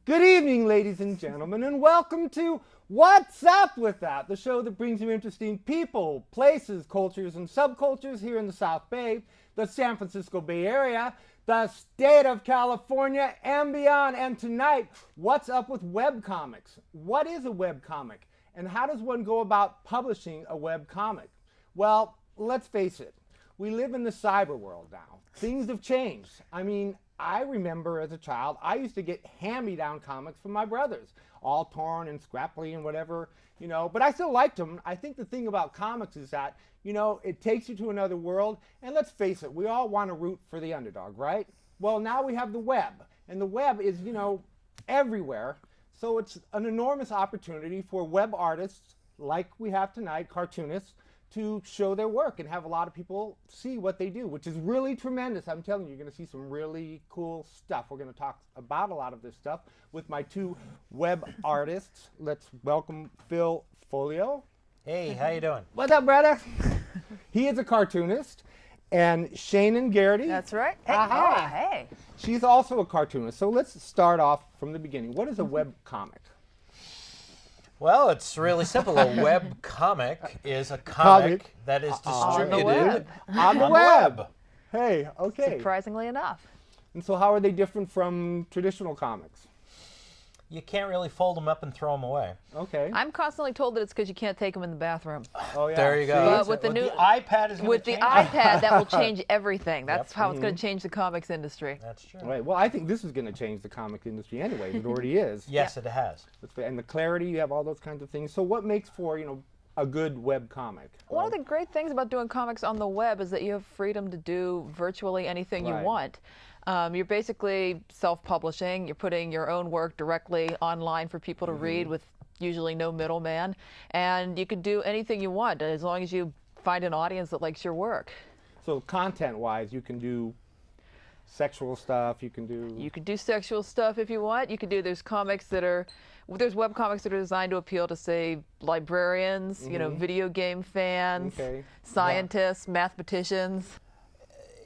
Good evening, ladies and gentlemen, and welcome to What's Up With That, the show that brings you interesting people, places, cultures, and subcultures here in the South Bay, the San Francisco Bay Area, the state of California, and beyond. And tonight, what's up with webcomics? What is a webcomic? And how does one go about publishing a webcomic? Well, let's face it, we live in the cyber world now. Things have changed. I remember as a child, I used to get hand-me-down comics from my brothers, all torn and scrappy and whatever, but I still liked them. I think the thing about comics is that, it takes you to another world, and let's face it, we all want to root for the underdog, right? Well, now we have the web, and the web is, everywhere, so it's an enormous opportunity for web artists like we have tonight, cartoonists, to show their work and have a lot of people see what they do, which is really tremendous. I'm telling you, you're going to see some really cool stuff. We're going to talk about a lot of this stuff with my two web artists. Let's welcome Phil Foglio. Hey, how you doing? What's up, brother? He is a cartoonist. And Shaenon Garrity. That's right. Hey, hey. She's also a cartoonist. So let's start off from the beginning. What is a web comic? Well, it's really simple. A web comic is a comic that is distributed on the web. Hey, okay. Surprisingly enough. And so how are they different from traditional comics? You can't really fold them up and throw them away. Okay. I'm constantly told that it's because you can't take them in the bathroom. Oh, yeah. There you go. But with the new iPad is with the iPad, that will change everything. That's how it's going to change the comics industry. That's true. Right. Well, I think this is going to change the comic industry anyway. It already is. Yes, it has. And the clarity, you have all those kinds of things. So what makes for, a good web comic? One of the great things about doing comics on the web is that you have freedom to do virtually anything you want. You're basically self-publishing. You're putting your own work directly online for people to read with usually no middleman. And you can do anything you want as long as you find an audience that likes your work. So content-wise, you can do sexual stuff. You can do sexual stuff if you want. You can do, there's comics that are, there's web comics that are designed to appeal to, say, librarians, video game fans, scientists, mathematicians.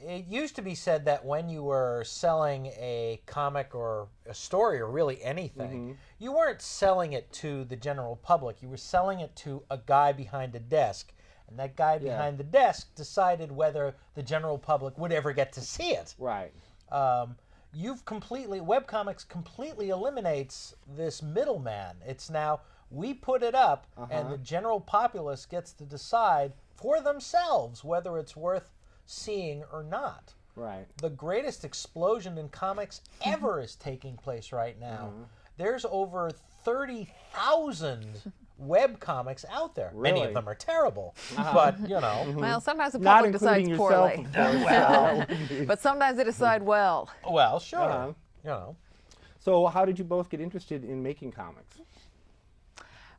It used to be said that when you were selling a comic or a story or really anything, you weren't selling it to the general public. You were selling it to a guy behind a desk. And that guy behind the desk decided whether the general public would ever get to see it. Right. Webcomics completely eliminates this middleman. It's now, we put it up and the general populace gets to decide for themselves whether it's worth seeing or not. Right. The greatest explosion in comics ever is taking place right now. There's over 30,000 web comics out there. Really? Many of them are terrible, but Well, sometimes the public decides poorly. But sometimes they decide well. Well, sure. So how did you both get interested in making comics?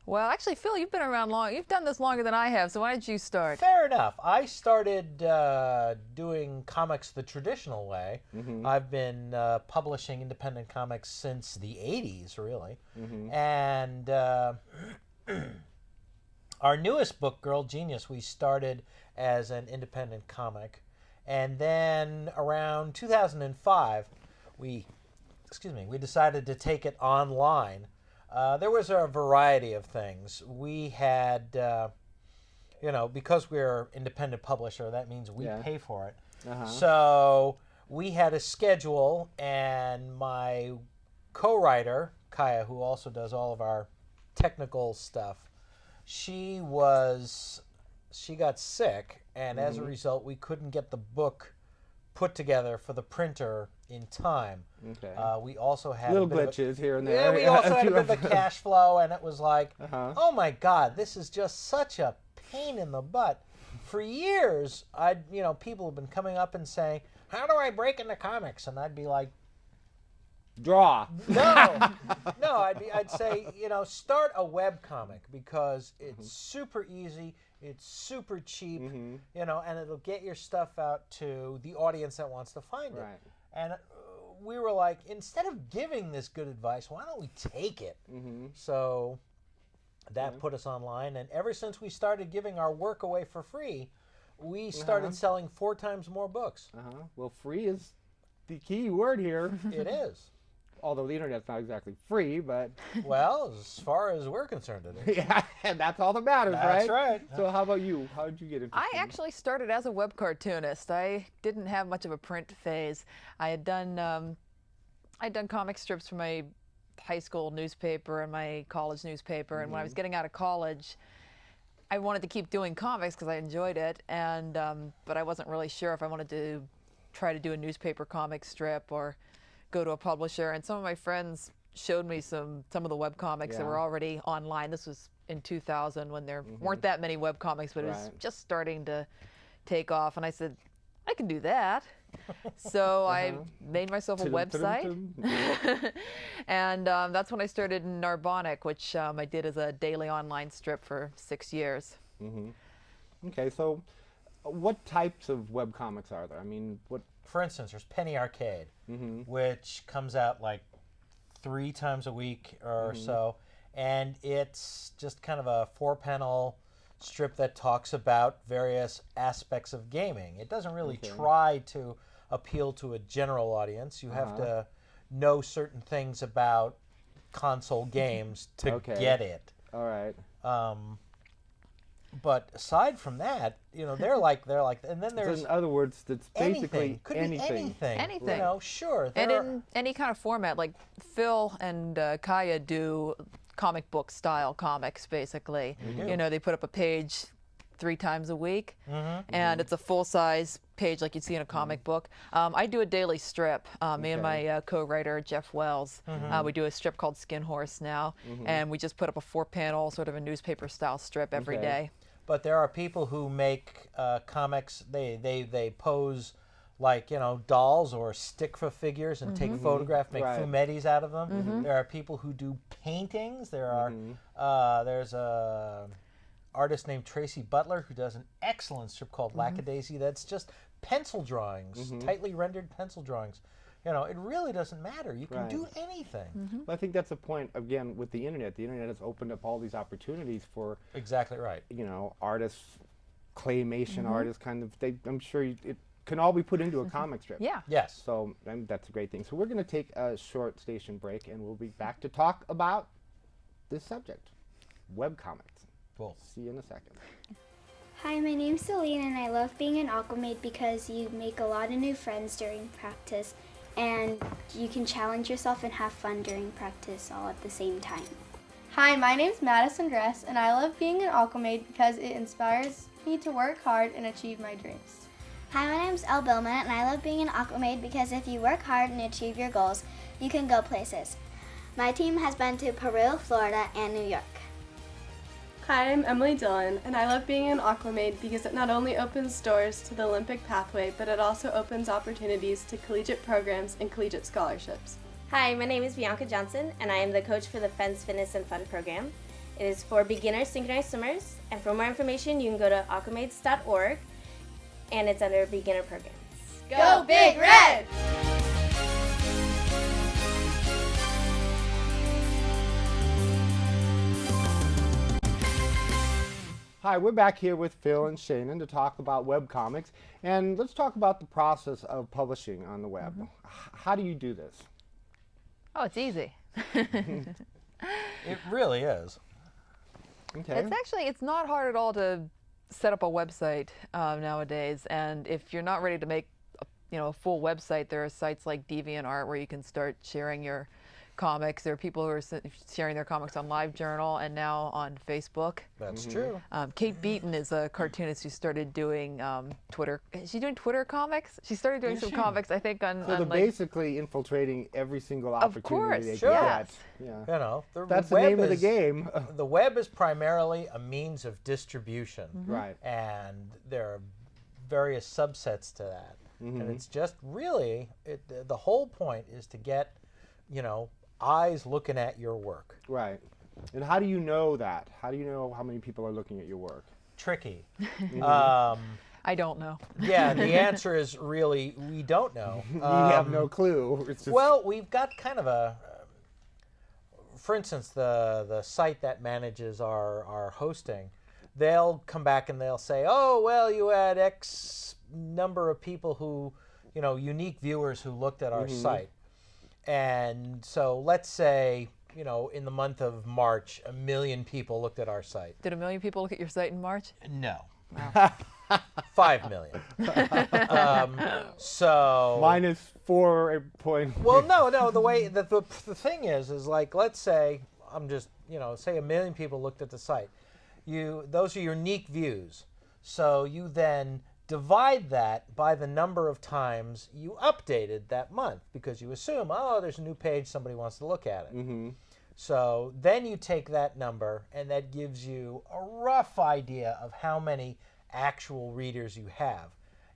Well, actually, Phil, you've been around long. You've done this longer than I have, so why did you start? Fair enough. I started doing comics the traditional way. I've been publishing independent comics since the 80s, really. And our newest book, Girl Genius, we started as an independent comic. And then around 2005, we decided to take it online. There was a variety of things. We had, because we're an independent publisher, that means we pay for it. So we had a schedule, and my co-writer, Kaya, who also does all of our technical stuff, she got sick, and as a result, we couldn't get the book put together for the printer in time. We also had little glitches here and there. Yeah, we also had a bit of a cash flow, and it was like, oh my God, this is just such a pain in the butt. For years, people have been coming up and saying, "How do I break into comics?" And I'd be like, draw. No, I'd say, start a web comic because it's super easy. It's super cheap, and it'll get your stuff out to the audience that wants to find it. Right. And we were like, instead of giving this good advice, why don't we take it? So that put us online, and ever since we started giving our work away for free, we started selling 4 times more books. Well, free is the key word here. It is. although the internet's not exactly free, but Well, as far as we're concerned, it is. yeah, and that's all that matters, right? That's right. So how about you? How did you get into I actually started as a web cartoonist. I didn't have much of a print phase. I had done comic strips for my high school newspaper and my college newspaper, and when I was getting out of college, I wanted to keep doing comics because I enjoyed it, and but I wasn't really sure if I wanted to try to do a newspaper comic strip or go to a publisher. And some of my friends showed me some of the web comics that were already online. This was in 2000 when there weren't that many web comics, but it was just starting to take off. And I said, I can do that. So I made myself a website, and that's when I started Narbonic, which I did as a daily online strip for 6 years. Okay, so what types of web comics are there? I mean, what? For instance, there's Penny Arcade, which comes out like 3 times a week or so, and it's just kind of a 4-panel strip that talks about various aspects of gaming. It doesn't really try to appeal to a general audience. You have to know certain things about console games to get it. All right. But aside from that, you know, they're like, and then there's So in other words, it's basically could anything. be anything. Anything. You know, sure. And in any kind of format, like Phil and Kaya do comic book style comics, basically. You know, they put up a page 3 times a week, and it's a full-size page like you'd see in a comic book. I do a daily strip. Me and my co-writer, Jeff Wells, we do a strip called Skin Horse now, and we just put up a 4-panel, sort of a newspaper-style strip every day. But there are people who make comics. They pose like, you know, dolls or stick figures and take photographs, make fumettis out of them. There are people who do paintings. There are there's a artist named Tracy Butler who does an excellent strip called Lackadaisy that's just pencil drawings, tightly rendered pencil drawings. You know, it really doesn't matter. You can do anything. Well, I think that's the point, again, with the internet. The internet has opened up all these opportunities for, Exactly right. you know, artists, claymation artists, kind of, I'm sure it can all be put into a comic strip. Yeah. Yes. So that's a great thing. So we're going to take a short station break, and we'll be back to talk about this subject, webcomics. Cool. See you in a second. Hi, my name's Celine, and I love being an Aquamaid because you make a lot of new friends during practice, and you can challenge yourself and have fun during practice all at the same time. Hi, my name's Madison Dress, and I love being an Aquamaid because it inspires me to work hard and achieve my dreams. Hi, my name's Elle Billman, and I love being an Aquamaid because if you work hard and achieve your goals, you can go places. My team has been to Peru, Florida, and New York. Hi, I'm Emily Dillon, and I love being an Aquamaid because it not only opens doors to the Olympic pathway, but it also opens opportunities to collegiate programs and collegiate scholarships. Hi, my name is Bianca Johnson, and I am the coach for the Fence Fitness and Fun program. It is for beginner synchronized swimmers, and for more information, you can go to aquamaids.org, and it's under beginner programs. Go Big Red! Hi, we're back here with Phil and Shaenon to talk about webcomics, and let's talk about the process of publishing on the web. How do you do this? Oh, it's easy. It really is. Okay. It's not hard at all to set up a website nowadays, and if you're not ready to make a full website, there are sites like DeviantArt where you can start sharing your comics. There are people who are sharing their comics on LiveJournal and now on Facebook. That's true. Kate Beaton is a cartoonist who started doing Twitter. Is she doing Twitter comics? She started doing some comics, I think, on. So they're basically infiltrating every single opportunity they Sure. get. Yeah. You know, That's the web name of the game. The web is primarily a means of distribution, Right. and there are various subsets to that. And it's just really the whole point is to get, eyes looking at your work. Right. And how do you know that? How do you know how many people are looking at your work? Tricky. I don't know. Yeah, the answer is really we don't know. You have no clue. It's just Well, we've got kind of a, for instance, the site that manages our hosting, they'll come back and they'll say, oh, well, you had X number of people who, unique viewers who looked at our site. And so let's say, you know, in the month of March, 1 million people looked at our site. Did 1 million people look at your site in March? No. Wow. 5 million. So minus 4 point. well, no. The way the thing is like, let's say I'm just, you know, say 1 million people looked at the site. Those are unique views. So you then divide that by the number of times you updated that month, because you assume, oh, there's a new page, somebody wants to look at it. Mm-hmm. So then you take that number, and that gives you a rough idea of how many actual readers you have.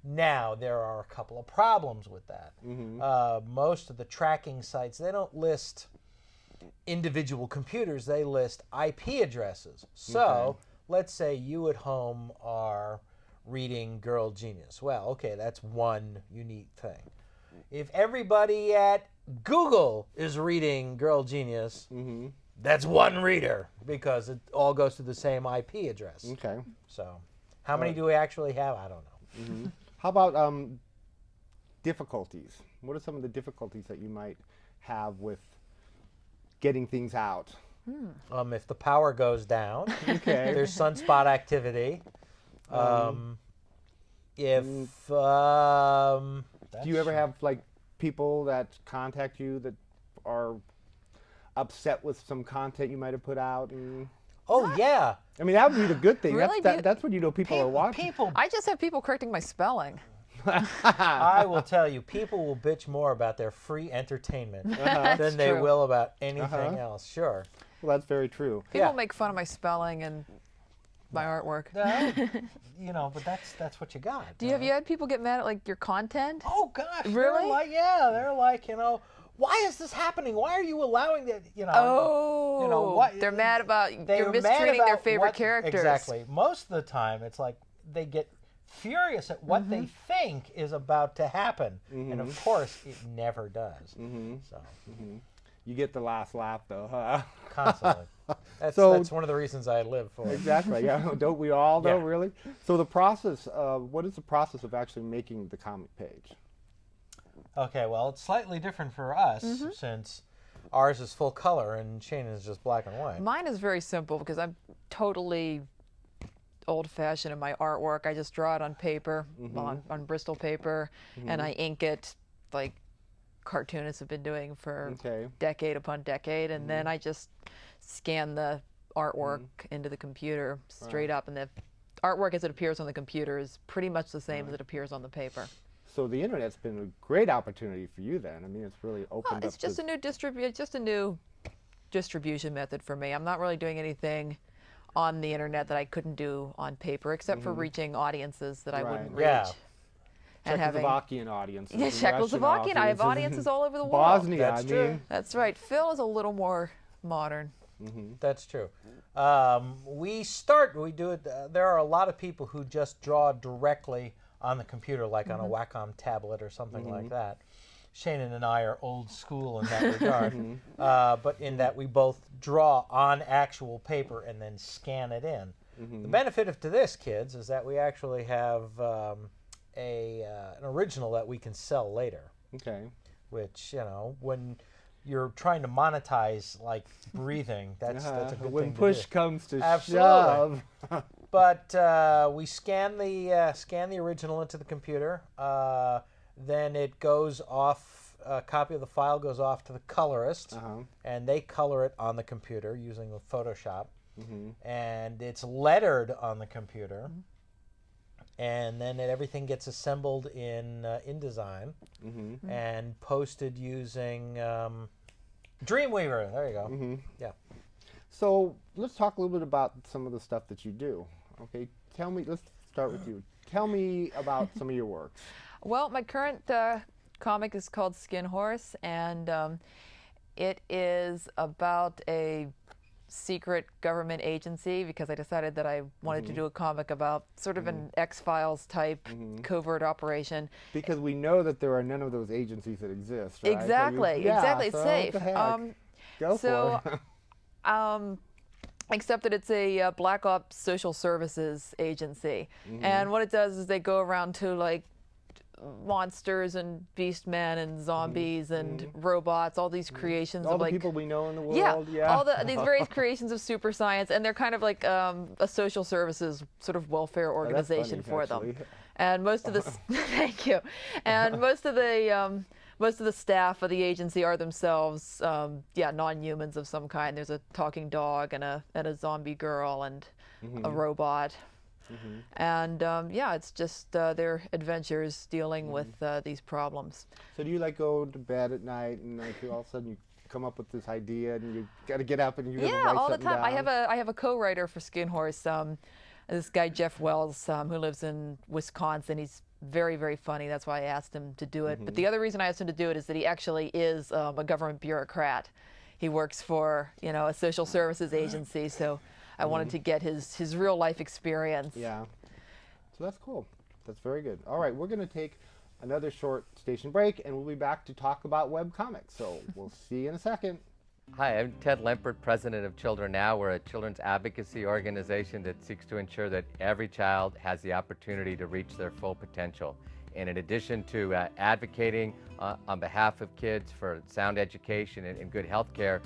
Now, there are a couple of problems with that. Mm-hmm. Most of the tracking sites, they don't list individual computers, they list IP addresses. So let's say you at home are reading Girl Genius. Well, okay, that's one unique thing. If everybody at Google is reading Girl Genius, that's one reader, because it all goes to the same IP address. Okay. So how many do we actually have? I don't know. How about difficulties? What are some of the difficulties that you might have with getting things out? If the power goes down, Okay. there's sunspot activity. Do you ever have like people that contact you that are upset with some content you might have put out? And, Oh yeah, I mean, that would be the good thing. Really? That's when you know people are watching. people. I just have people correcting my spelling. I will tell you, people will bitch more about their free entertainment than they true. will about anything else. Sure. Well, that's very true. People Yeah. make fun of my spelling and my artwork. You know, but that's what you got. Have you had people get mad at like your content? Oh gosh, Really? They're like, you know, why is this happening? Why are you allowing that? You know, Oh, you know what? they're mad about They're you're mad mistreating their about favorite what- characters. Exactly. Most of the time, it's like they get furious at what they think is about to happen, and of course, it never does. So You get the last laugh, though, huh? constantly. That's So- that's one of the reasons I live for. Exactly. Yeah. Don't we all, though? Yeah. Really? So the process. What is the process of actually making the comic page? Okay, well, it's slightly different for us since ours is full color and Shaenon is just black and white. Mine is very simple because I'm totally old-fashioned in my artwork. I just draw it on paper, on Bristol paper, and I ink it like cartoonists have been doing for decade upon decade, and then I just scan the artwork into the computer straight up, and the artwork as it appears on the computer is pretty much the same as it appears on the paper. So the internet's been a great opportunity for you then. I mean, it's really opened It's up. just a new distribution method for me. I'm not really doing anything on the internet that I couldn't do on paper, except for reaching audiences that I wouldn't reach. Yeah. And having Czechoslovakian audiences. yeah, and Czechoslovakian. Russian I have audiences all over the world. Bosnia. That's I true. mean, That's right. Phil is a little more modern. That's true. We do it. There are a lot of people who just draw directly on the computer, like on a Wacom tablet or something like that. Shaenon and I are old school in that regard, but in that we both draw on actual paper and then scan it in. The benefit to this, kids, is that we actually have an original that we can sell later. Okay. Which, you know, when you're trying to monetize like breathing, that's a good when thing to push do. comes to Absolutely. shove. But we scan the original into the computer. Then it goes off. A copy of the file goes off to the colorist, and they color it on the computer using the Photoshop. And it's lettered on the computer. And then everything gets assembled in InDesign and posted using Dreamweaver. There you go. Yeah. So let's talk a little bit about some of the stuff that you do. Okay, tell me. Let's start with you. Tell me about some of your works. Well, my current comic is called Skin Horse, and it is about a secret government agency, because I decided that I wanted to do a comic about sort of an X-Files type covert operation. Because we know that there are none of those agencies that exist, right? Exactly, exactly. It's safe. Go for it. Except that it's a Black Ops social services agency, and what it does is they go around to like monsters and beast men and zombies and robots, all these creations all of the like people we know in the world. all these various creations of super science, and they're kind of like a social services sort of welfare organization for them. And most of the thank you, and most of the staff of the agency are themselves non-humans of some kind. There's a talking dog and a zombie girl and a robot. And it's just their adventures dealing with these problems. So do you like go to bed at night and like all of a sudden you come up with this idea and you got to get up and you got to write all the something time. down? I have a co-writer for Skin Horse, this guy Jeff Wells, who lives in Wisconsin. He's very, very funny. That's why I asked him to do it. But the other reason I asked him to do it is that he actually is a government bureaucrat. He works for a social services agency. So I wanted to get his real life experience. Yeah. So that's cool. That's very good. All right, we're going to take another short station break, and we'll be back to talk about webcomics. So we'll see you in a second. Hi, I'm Ted Lempert, president of Children Now. We're a children's advocacy organization that seeks to ensure that every child has the opportunity to reach their full potential. And in addition to advocating on behalf of kids for sound education and good health care,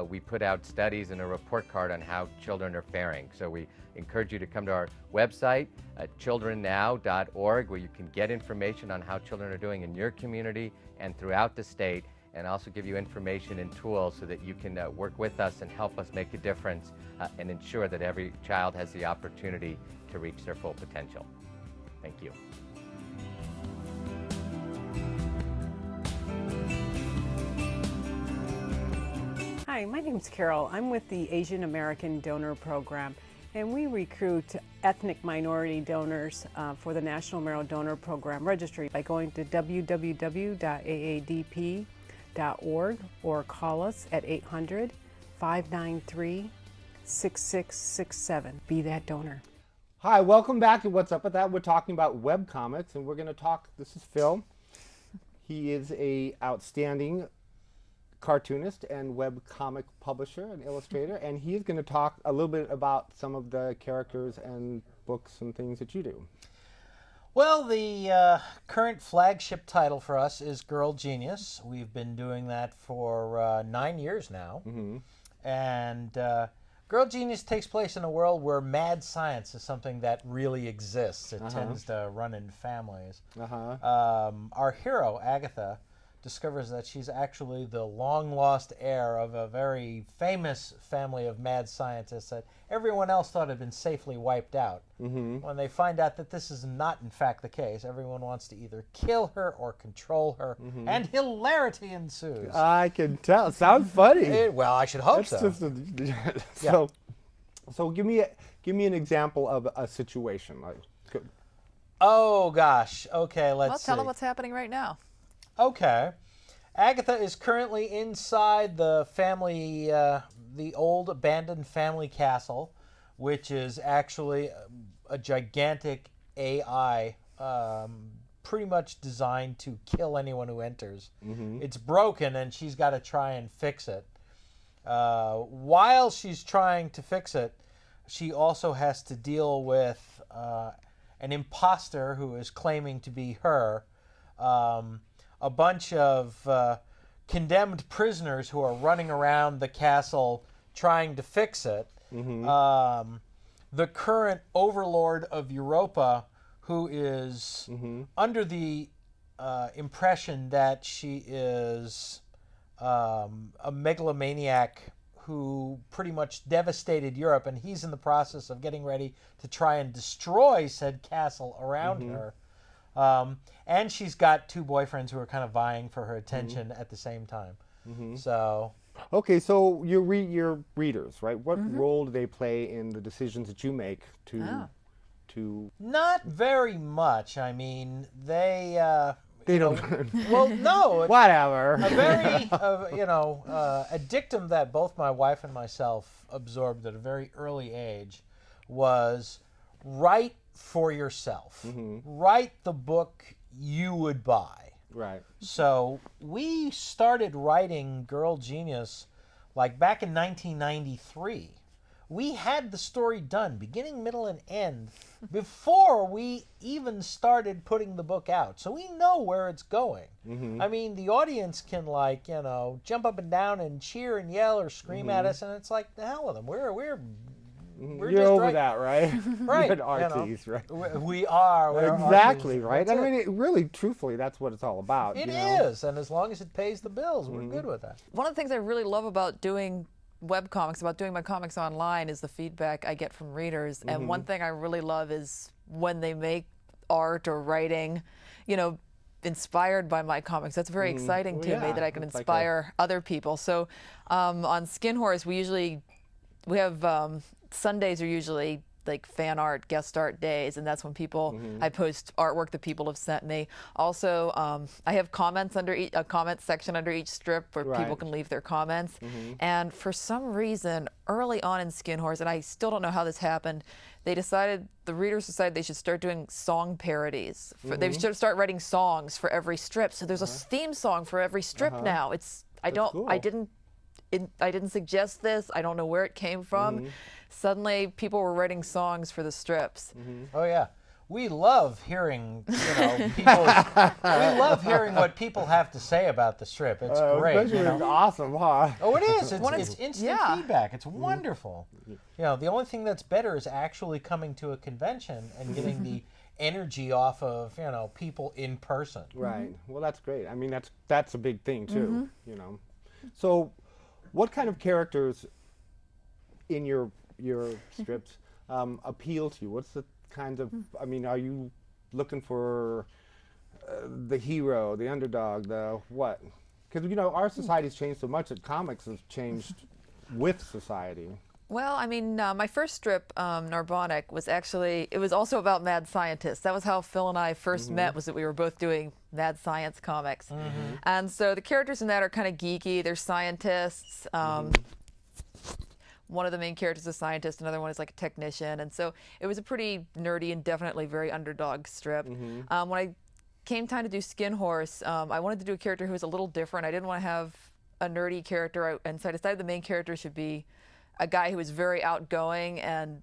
we put out studies and a report card on how children are faring. So we encourage you to come to our website at childrennow.org, where you can get information on how children are doing in your community and throughout the state, and also give you information and tools so that you can work with us and help us make a difference and ensure that every child has the opportunity to reach their full potential. Thank you. Hi, my name's Carol. I'm with the Asian American Donor Program, and we recruit ethnic minority donors for the National Marrow Donor Program registry by going to www.aadp.org or call us at 800-593-6667. Be that donor. Hi, welcome back to What's Up With That. We're talking about webcomics, and we're going to talk, this is Phil. He is a outstanding cartoonist and webcomic publisher and illustrator, and he's going to talk a little bit about some of the characters and books and things that you do. Well, the current flagship title for us is Girl Genius. We've been doing that for 9 years now. And Girl Genius takes place in a world where mad science is something that really exists. It tends to run in families. Our hero, Agatha, discovers that she's actually the long-lost heir of a very famous family of mad scientists that everyone else thought had been safely wiped out. When they find out that this is not, in fact, the case, everyone wants to either kill her or control her, and hilarity ensues. I can tell. Sounds funny. Well, I should hope so. So give me an example of a situation. Oh, gosh. Okay, let's see. Tell them what's happening right now. Okay. Agatha is currently inside the family, the old abandoned family castle, which is actually a gigantic AI, pretty much designed to kill anyone who enters. It's broken, and she's got to try and fix it. While she's trying to fix it, she also has to deal with an imposter who is claiming to be her. A bunch of condemned prisoners who are running around the castle trying to fix it. The current overlord of Europa, who is under the impression that she is a megalomaniac who pretty much devastated Europe, and he's in the process of getting ready to try and destroy said castle around her. And she's got two boyfriends who are kind of vying for her attention at the same time. So, okay, so your readers, right? What role do they play in the decisions that you make to? Not very much. I mean, they don't. Well, no. Whatever. A very, a dictum that both my wife and myself absorbed at a very early age was write for yourself. Write the book you would buy. Right. So we started writing Girl Genius like back in 1993 we had the story done, beginning, middle, and end, before we even started putting the book out. So we know where it's going. I mean, the audience can, like, you know, jump up and down and cheer and yell or scream at us, and it's like, the hell with them. We're You're just over that, right? Right. You're an artiste, right? We are. We're Exactly, artists. right? That's I it. mean, really, truthfully, that's what it's all about. It you know? is, and as long as it pays the bills, we're good with that. One of the things I really love about doing webcomics, about doing my comics online, is the feedback I get from readers. And one thing I really love is when they make art or writing, you know, inspired by my comics. That's very exciting to me, that I can inspire other people. So on Skin Horse, we have Sundays are usually like fan art, guest art days, and that's when people, I post artwork that people have sent me. Also, I have comments under a comment section under each strip where people can leave their comments. And for some reason, early on in Skin Horse, and I still don't know how this happened, the readers decided they should start doing song parodies. They should start writing songs for every strip. So there's a theme song for every strip now. I didn't suggest this. I don't know where it came from. Suddenly, people were writing songs for the strips. Oh yeah, we love hearing, you know, we love hearing what people have to say about the strip. It's great. You know? It's awesome, huh? Oh, it is. It's instant feedback. It's wonderful. You know, the only thing that's better is actually coming to a convention and getting the energy off of, you know, people in person. Right. Well, that's great. I mean, that's a big thing too. You know. So, what kind of characters in your strips appeal to you? What's the kind of, I mean, are you looking for the hero, the underdog, the what? Because, you know, our society's changed so much that comics have changed with society. Well, I mean, my first strip, Narbonic, it was also about mad scientists. That was how Phil and I first met, was that we were both doing mad science comics. And so the characters in that are kind of geeky. They're scientists. One of the main characters is a scientist, another one is like a technician. And so it was a pretty nerdy and definitely very underdog strip. When I came time to do Skin Horse, I wanted to do a character who was a little different. I didn't want to have a nerdy character, and so I decided the main character should be a guy who was very outgoing and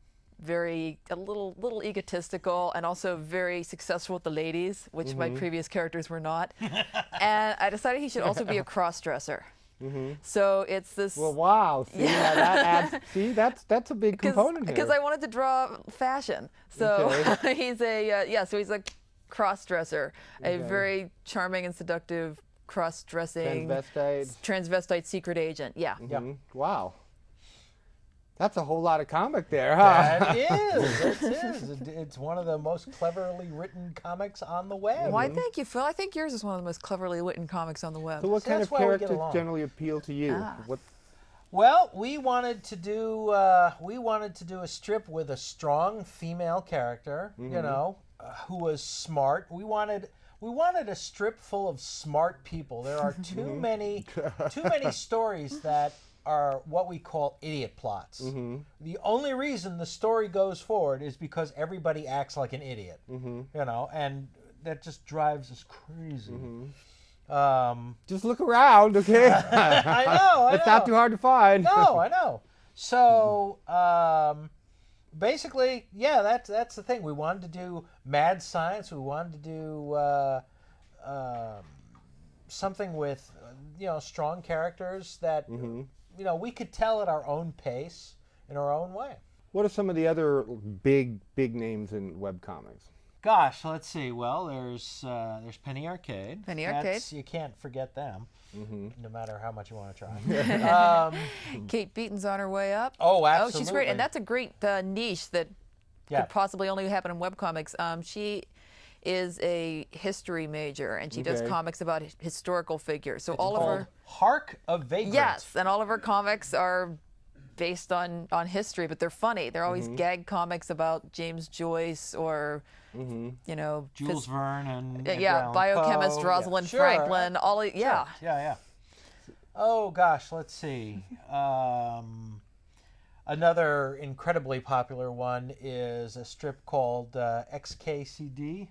a little egotistical, and also very successful with the ladies, which my previous characters were not. And I decided he should also be a cross-dresser. So it's this. Well, wow. See, that adds. See, that's a big component here. Because I wanted to draw fashion. So he's he's a cross-dresser, a very charming and seductive cross-dressing transvestite secret agent. Yeah. Wow. That's a whole lot of comic there, huh? That is. It is. It's one of the most cleverly written comics on the web. Why, thank you, Phil. I think yours is one of the most cleverly written comics on the web. So what kind of characters generally appeal to you? Well, we wanted to do a strip with a strong female character, you know, who was smart. We wanted a strip full of smart people. There are too many stories that are what we call idiot plots. The only reason the story goes forward is because everybody acts like an idiot, you know, and that just drives us crazy. Just look around, okay? I know. It's not too hard to find. No, I know. So basically, yeah, that's the thing. We wanted to do mad science. We wanted to do something with, you know, strong characters that, you know, we could tell at our own pace, in our own way. What are some of the other big names in webcomics? Gosh, let's see. Well, there's Penny Arcade. You can't forget them, no matter how much you want to try. Kate Beaton's on her way up. Oh, absolutely. Oh, she's great, and that's a great niche that could possibly only happen in webcomics. She is a history major, and she does comics about historical figures. So all of her Hark of Vagrant. Yes, and all of her comics are based on history, but they're funny. They're always gag comics about James Joyce or you know, Jules Verne and biochemist Rosalind Franklin. Yeah. Oh gosh, let's see. Another incredibly popular one is a strip called XKCD.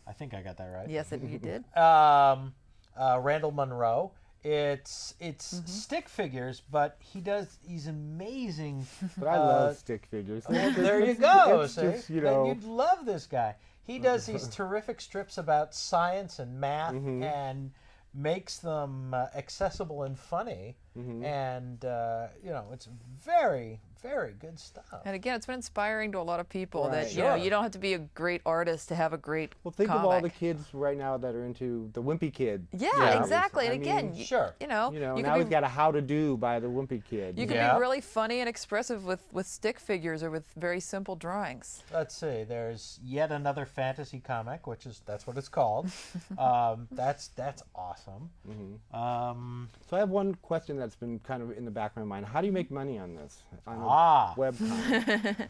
I think I got that right. Yes, you did. Randall Munroe It's stick figures, but he does these amazing. But I love stick figures. Well, there you go. It's See, just, you then know, you'd love this guy. He does these terrific strips about science and math, and makes them accessible and funny, and you know, it's very, very good stuff. And again, it's been inspiring to a lot of people that Sure. you don't have to be a great artist to have a great well, think comic. of all the kids right now that are into the Wimpy Kid. Yeah, exactly. And I again, mean, sure. you know, now he's got a How to Do by the Wimpy Kid. You can be really funny and expressive with stick figures or with very simple drawings. Let's see. There's yet another fantasy comic, that's what it's called. That's awesome. So I have one question that's been kind of in the back of my mind. How do you make money on this? On a webcomic?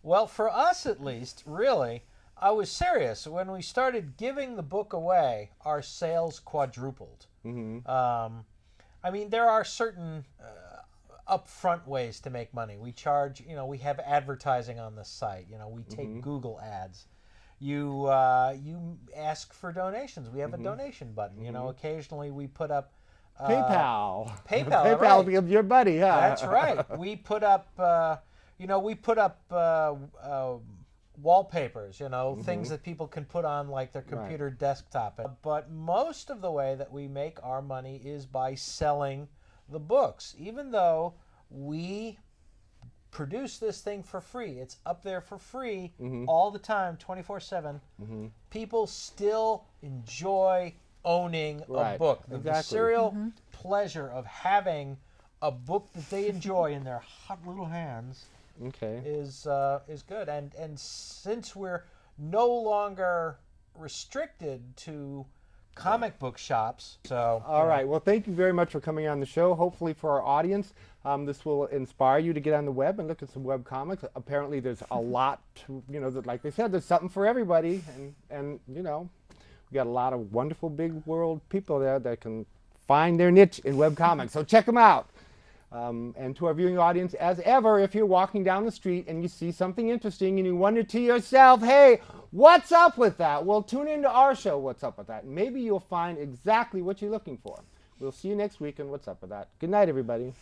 Well, for us at least, really, I was serious. When we started giving the book away, our sales quadrupled. I mean, there are certain upfront ways to make money. We charge, you know, we have advertising on the site. You know, we take Google ads. You ask for donations. We have a donation button. You know, occasionally we put up PayPal. PayPal, PayPal right. Your buddy, huh? That's right. We put up, you know, wallpapers, you know, things that people can put on like their computer desktop. But most of the way that we make our money is by selling the books. Even though we produce this thing for free, it's up there for free all the time, 24/7. People still enjoy owning a book. The visceral pleasure of having a book that they enjoy in their hot little hands is good. And since we're no longer restricted to comic book shops, so all right. Well, thank you very much for coming on the show. Hopefully, for our audience, this will inspire you to get on the web and look at some web comics. Apparently, there's a lot to, you know, like they said, there's something for everybody, and you know, we got a lot of wonderful big world people there that can find their niche in web comics. So check them out. And to our viewing audience, as ever, if you're walking down the street and you see something interesting and you wonder to yourself, hey, what's up with that? Well, tune into our show, What's Up With That. And maybe you'll find exactly what you're looking for. We'll see you next week on What's Up With That. Good night, everybody.